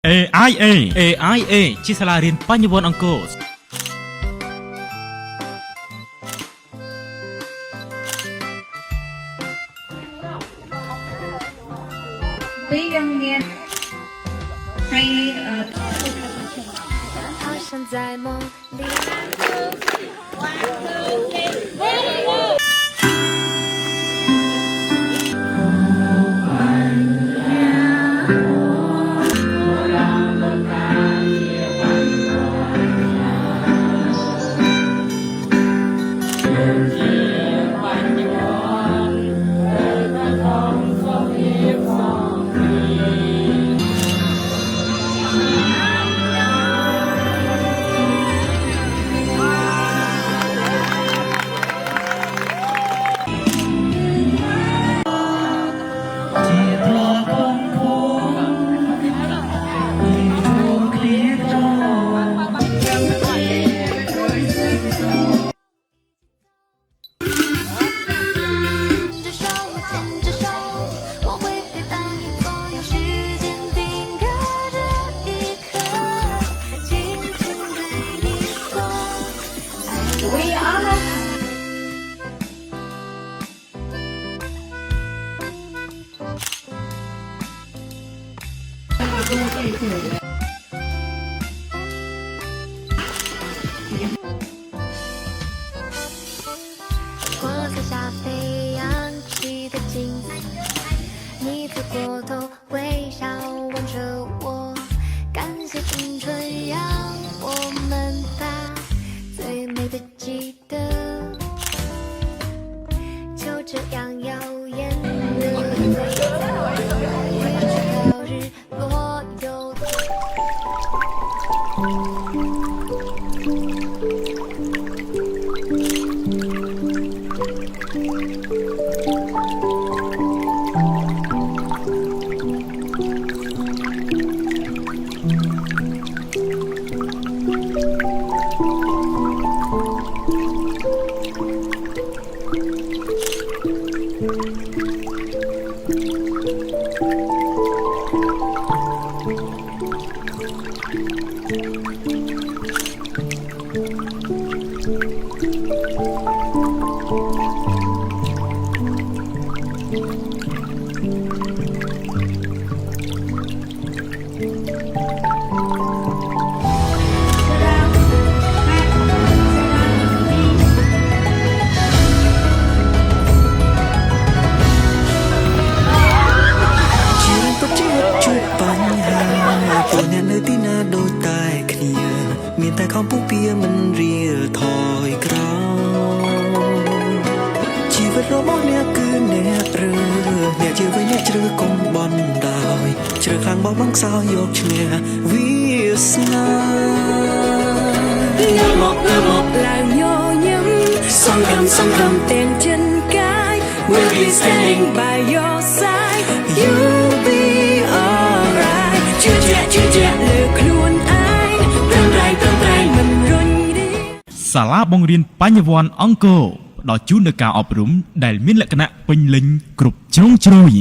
AIA ជាសាលារៀនបញ្ញវន្តអង្គរពីយើងមានให้好像在梦里。我在下飞扬起的镜子，你回过头微笑望着我，感谢青春让我们把最美的记得，就这样耀眼的一直到日落又。មានតែខំពុះពៀមិនរៀលថយក្រោយជីវិតរបស់អ្នកគឺអ្នករើអ្នកជាវិញអ្នកជ្រើកុំបន់ដោយជ្រើខ្លាំងបោះបង់ខ្សោយយកឈ្នះវាសនាងើបមកឡើងញញឹមសង្ឃឹមទាំងចិនកាយ We'll be standing by your side You'll be alright ជឿជាក់លើខ្លួនសាលាបង្រៀនបញ្ញវន្តអង្គរផ្ដល់ជូននូវការអប់រំដែលមានលក្ខណៈពេញលេញគ្រប់ជ្រុងជ្រោយ